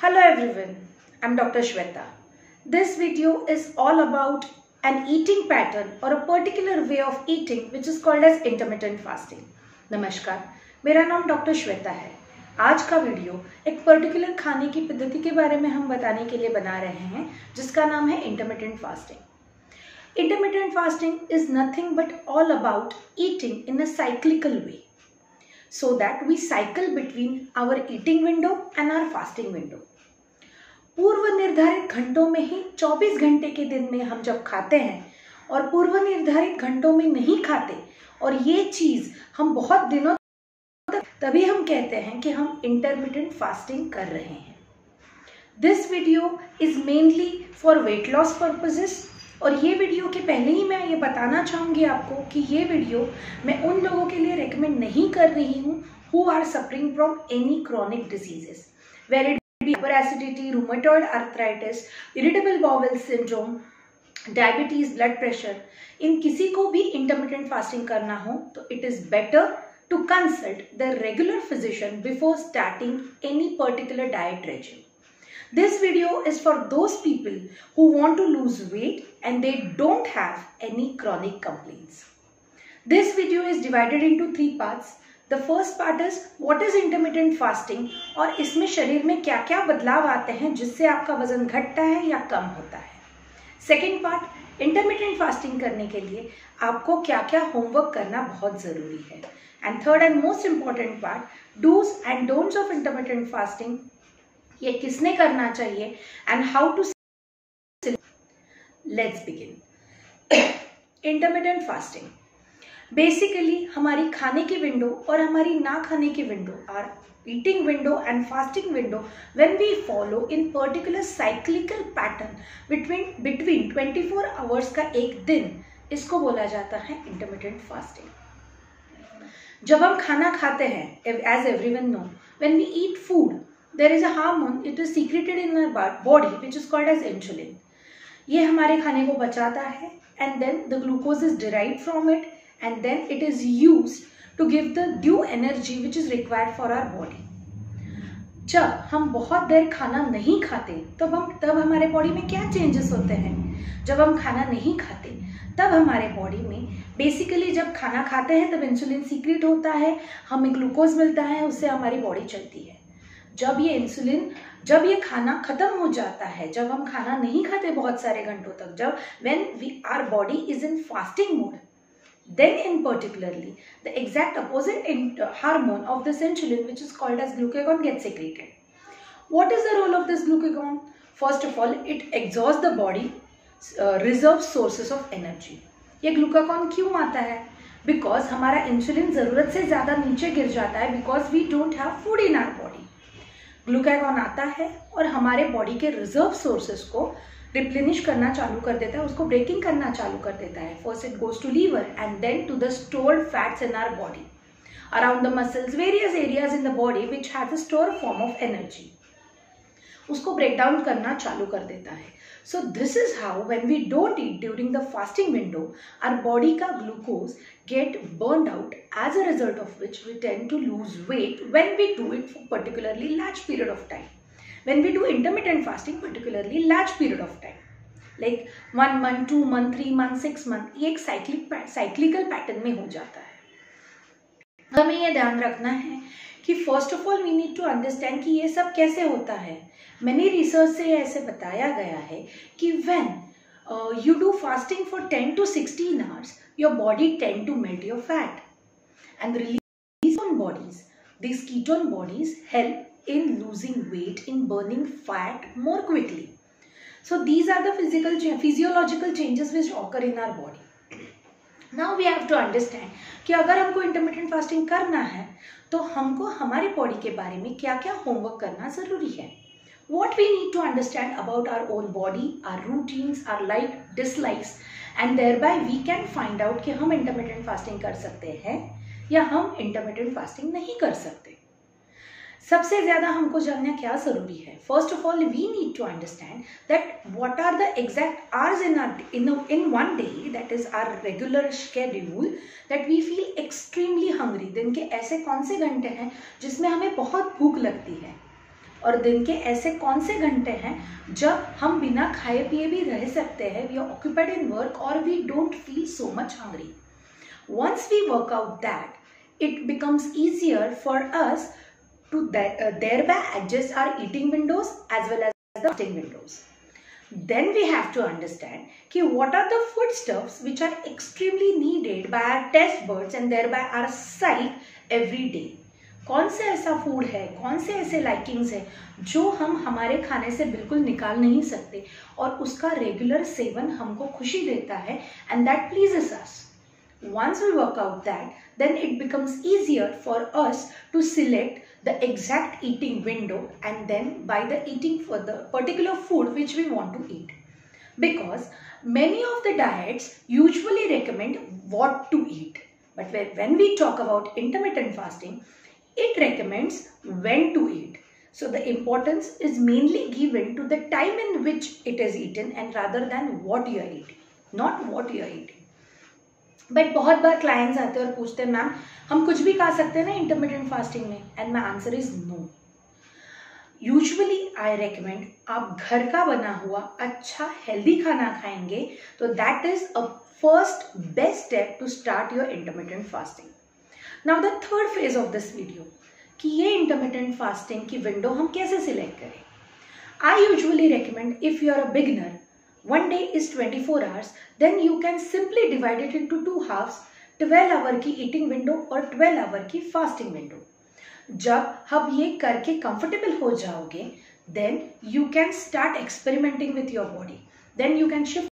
Hello everyone, I'm Dr. Shweta. This video is all about an eating pattern or a particular way of eating which is called as intermittent fasting. नमस्कार, मेरा नाम doctor Shweta है। आज का video एक particular खाने की पद्धति के बारे में हम बताने के लिए बना रहे हैं जिसका नाम है intermittent fasting. Intermittent fasting is nothing but all about eating in a cyclical way so that we cycle between our eating window and our fasting window. पूर्व निर्धारित घंटों में ही 24 घंटे के दिन में हम जब खाते हैं और पूर्व निर्धारित घंटों में नहीं खाते और ये चीज हम बहुत दिनों तक, तभी हम कहते हैं कि हम इंटरमिटेंट फास्टिंग कर रहे हैं। This video is mainly for weight loss purposes और ये वीडियो के पहले ही मैं ये बताना चाहूँगी आपको कि ये वीडियो मैं उन लोगों के लिए रेकमेंड नहीं कर रही हूँ who are suffering from any chronic diseases, where it be hyperacidity, rheumatoid arthritis, irritable bowel syndrome, diabetes, blood pressure। इन किसी को भी intermittent fasting करना हो तो it is better to consult the regular physician before starting any particular diet regime. This video is for those people who want to lose weight and they don't have any chronic complaints. This video is divided into 3 parts. The first part is what is intermittent fasting और इसमें शरीर में क्या क्या बदलाव आते हैं जिससे आपका वजन घटता है या कम होता है। सेकेंड पार्ट, इंटरमिटेंट फास्टिंग करने के लिए आपको क्या क्या होमवर्क करना बहुत ज़रूरी है। And third and most important part, do's and don'ts of intermittent fasting, ये किसने करना चाहिए and how to. Let's begin. Intermittent fasting basically हमारी खाने की विंडो और हमारी ना खाने की window or eating window and fasting window when we follow in particular cyclical pattern between 24 hours का एक दिन, इसको बोला जाता है इंटरमिटेंट फास्टिंग। जब हम खाना खाते हैं, as everyone know, when we eat food there is a hormone, it is secreted in our body which is called as insulin. ये हमारे खाने को बचाता है and then the glucose is derived from it and then it is used to give the due energy which is required for our body. जब हम बहुत देर खाना नहीं खाते तब हमारे बॉडी में क्या चेंजेस होते हैं। जब हम खाना नहीं खाते तब हमारे बॉडी में बेसिकली जब खाना खाते हैं तब इंसुलिन सीक्रेट होता है, हमें ग्लूकोज मिलता है, उससे हमारी बॉडी चलती है। जब ये खाना खत्म हो जाता है, जब हम खाना नहीं खाते बहुत सारे घंटों तक, जब when our body is in fasting mode, then in particularly the exact opposite hormone of this insulin which is called as glucagon gets secreted. What is the role of this glucagon? First of all, it exhausts the body reserve sources of energy. ये glucagon क्यों आता है? Because हमारा insulin जरूरत से ज्यादा नीचे गिर जाता है because we don't have food in our body. Glucagon आता है और हमारे बॉडी के रिजर्व सोर्सेस को रिप्लेनिश करना चालू कर देता है, उसको ब्रेकिंग करना चालू कर देता है। First it goes to liver and then to the stored fats in our body around the muscles, various areas in the body which has a store form of energy, उसको ब्रेक डाउन करना चालू कर देता है। So this is how when we don't eat during the fasting window, our body का glucose get burned out, as a result of which we tend to lose weight when we do it for particularly large period of time. When we do intermittent fasting, particularly large period of time, like 1 month, 2 month, 3 month, 6 month, ये एक cyclical pattern में हो जाता है। हमें ये ध्यान रखना है कि first of all we need to understand कि ये सब कैसे होता है। मैंने रिसर्च से ऐसे बताया गया है कि when you do fasting for 10 to 16 hours, your body tend to melt your fat and release on bodies. These ketone bodies help in losing weight, in burning fat more quickly. So these are the physiological changes which occur in our body. Now we have to understand कि अगर हमको intermittent fasting करना है तो हमको हमारे body के बारे में क्या क्या होमवर्क करना ज़रूरी है। What we need to understand about our own body, our routines, our like dislikes, and thereby we can find out कि हम इंटरमिटेंट फास्टिंग कर सकते हैं या हम इंटरमिटेंट फास्टिंग नहीं कर सकते। सबसे ज़्यादा हमको जानना क्या ज़रूरी है। First of all we need to understand that what are the exact hours in one day, that is our regular schedule, that we feel extremely hungry। दिन के ऐसे कौन से घंटे हैं जिसमें हमें बहुत भूख लगती है और दिन के ऐसे कौन से घंटे हैं जब हम बिना खाए पिए भी रह सकते हैं, we are occupied in work और we don't feel so much hungry. Once we work out that, it becomes easier for us to thereby adjust our eating windows as well as the fasting windows. Then we have to understand कि what are the foodstuffs which are extremely needed by our taste buds and thereby our sight every day. कौन से ऐसा food है, कौन से ऐसे likings है जो हम हमारे खाने से बिल्कुल निकाल नहीं सकते और उसका रेगुलर सेवन हमको खुशी देता है and that pleases us. Once we work out that, then it becomes easier for us to select the exact eating window and then buy the eating for the particular food which we want to eat. Because many of the diets usually recommend what to eat. But when we talk about intermittent fasting, it recommends when to eat. So the importance is mainly given to the time in which it is eaten and rather than what you are eating, not what you are eating. But बहुत बार clients आते हैं और पूछते हैं ma'am हम कुछ भी खा सकते हैं ना इंटरमिटेंट फास्टिंग में, and my answer is no. Usually I recommend आप घर का बना हुआ अच्छा हेल्दी खाना खाएंगे तो that is a first best step to start your intermittent fasting. Now the third phase of this video कि ये इंटरमिटेंट फास्टिंग की विंडो हम कैसे सिलेक्ट करें. I usually recommend if you are a beginner, one day is 24 hours, then you can simply divide it into 2 halves, 12 hour की eating window और 12 hour की fasting window. जब हम ये करके comfortable हो जाओगे, then you can start experimenting with your body. Then you can shift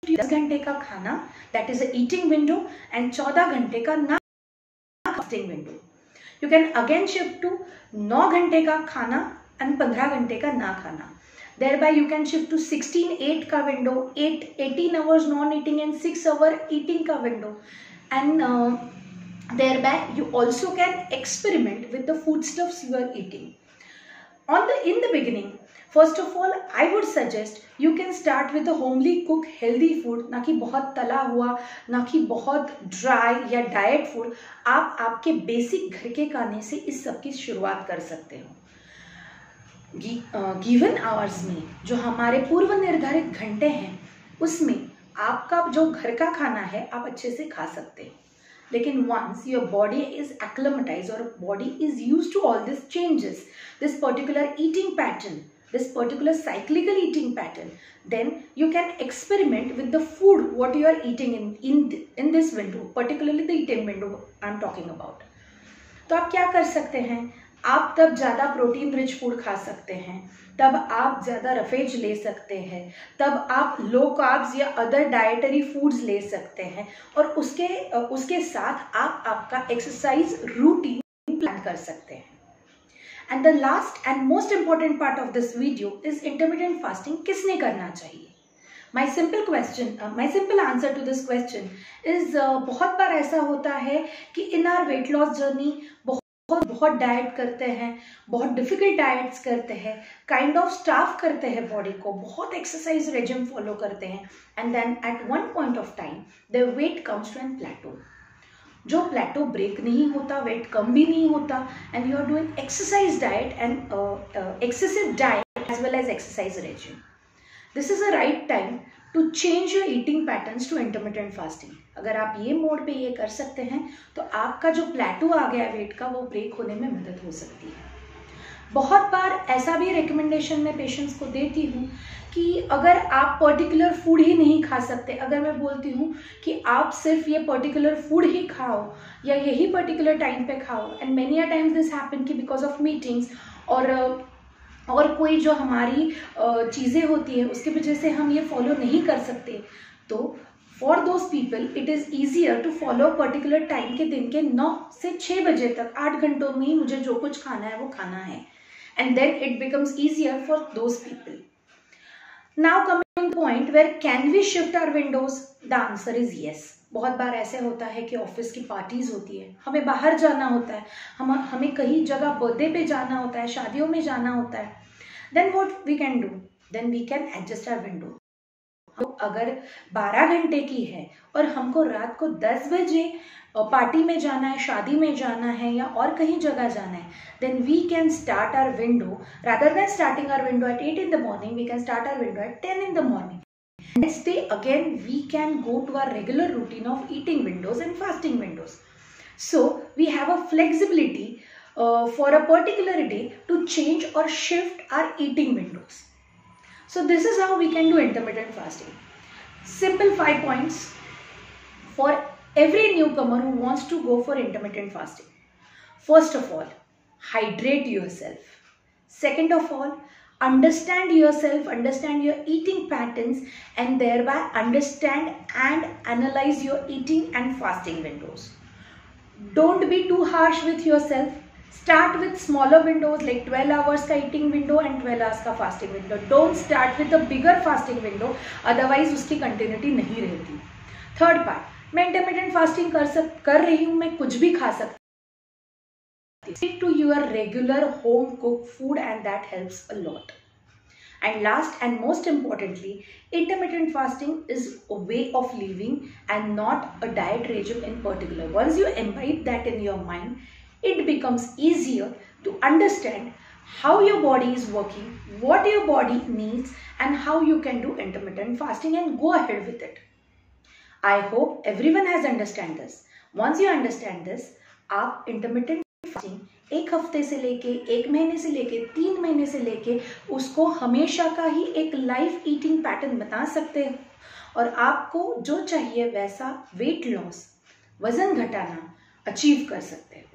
10 घंटे का खाना, that is the eating window, and 14 घंटे का ना fasting window. You can again shift to 9 घंटे का खाना and 15 घंटे का ना खाना. Thereby you can shift to 16-8 का window, 18 hours non-eating and 6 hour eating का window, and thereby you also can experiment with the foodstuffs you are eating. In the beginning, first of all, I would suggest you can start with a homely cooked healthy food, ना कि बहुत तला हुआ, ना कि बहुत dry या diet food. आप आपके बेसिक घर के खाने से इस सब की शुरुआत कर सकते हो. गिवन आवर्स में जो हमारे पूर्व निर्धारित घंटे हैं उसमें आपका जो घर का खाना है आप अच्छे से खा सकते हैं. लेकिन once your body is acclimatise और body is used to all this changes, this particular eating pattern, this particular cyclical eating pattern, then you can experiment with the food what you are eating in this window, particularly the eating window I am talking about. तो आप क्या कर सकते हैं, आप तब ज़्यादा protein rich food खा सकते हैं, तब आप ज़्यादा रफेज ले सकते हैं, तब आप लो कार्ब्स या अदर डाइटरी फूड्स ले सकते हैं और उसके साथ आप आपका एक्सरसाइज रूटीन प्लान कर सकते हैं. And the last and most important part of this video is intermittent fasting किसने करना चाहिए. My simple answer to this question is बहुत बार ऐसा होता है कि in our weight loss journey बहुत डाइट करते हैं, बहुत डिफिकल्ट डाइट्स करते हैं, काइंड ऑफ स्टाफ करते हैं बॉडी को, बहुत एक्सरसाइज रेजिम फॉलो करते हैं, and then at one point of time the weight comes to an plateau. जो प्लेटो ब्रेक नहीं होता, वेट कम भी नहीं होता, and you are doing exercise diet and excessive diet as well as exercise regime. This is a right time to change your eating patterns to intermittent fasting. अगर आप ये mode पे ये कर सकते हैं तो आपका जो प्लेटो आ गया वेट का वो ब्रेक होने में मदद हो सकती है. बहुत बार ऐसा भी रिकमेंडेशन मैं पेशेंट्स को देती हूँ कि अगर आप पर्टिकुलर फूड ही नहीं खा सकते, अगर मैं बोलती हूँ कि आप सिर्फ ये पर्टिकुलर फूड ही खाओ या यही पर्टिकुलर टाइम पे खाओ, and many a times this happen कि बिकॉज ऑफ मीटिंग्स और कोई जो हमारी चीज़ें होती है उसकी वजह से हम ये फॉलो नहीं कर सकते, तो for those people it is easier to follow particular time के दिन के 9 से 6 बजे तक 8 घंटों में ही मुझे जो कुछ खाना है वो खाना है, and then it becomes easier for those people. Now coming point where can we shift our windows, the answer is yes. बहुत बार ऐसे होता है कि ऑफिस की पार्टीज होती है, हमें बाहर जाना होता है, हमें कहीं जगह बर्थडे पे जाना होता है, शादियों में जाना होता है, then what we can do, then we can adjust our window. तो अगर 12 घंटे की है और हमको रात को 10 बजे पार्टी में जाना है, शादी में जाना है या और कहीं जगह जाना है, then we can start our window, rather than starting our window at 8 in the morning, we can start our window at 10 in the morning. Next day again we can go to our regular routine of eating windows and fasting windows. So we have a flexibility for a particular day to change or shift our eating windows. So this is how we can do intermittent fasting. Simple 5 points for every newcomer who wants to go for intermittent fasting. First of all, hydrate yourself. Second of all, understand yourself, understand your eating patterns, and thereby understand and analyze your eating and fasting windows. Don't be too harsh with yourself. Start with smaller windows like 12 hours का eating window and 12 hours का fasting window. Don't start with a bigger fasting window, otherwise उसकी continuity नहीं रहती. Third part, मैं intermittent fasting कर रही हूँ, मैं कुछ भी खा सकती हूँ. Stick to your regular home cooked food and that helps a lot. And last and most importantly, intermittent fasting is a way of living and not a diet regime in particular. Once you imbibe that in your mind, it becomes easier to understand how your body is working, what your body needs, and how you can do intermittent fasting and go ahead with it. I hope everyone has understand this. Once you understand this, आप intermittent fasting एक हफ्ते से लेके, एक महीने से लेके, 3 महीने से लेके उसको हमेशा का ही एक लाइफ ईटिंग पैटर्न बना सकते हो और आपको जो चाहिए वैसा वेट लॉस, वजन घटाना अचीव कर सकते हो.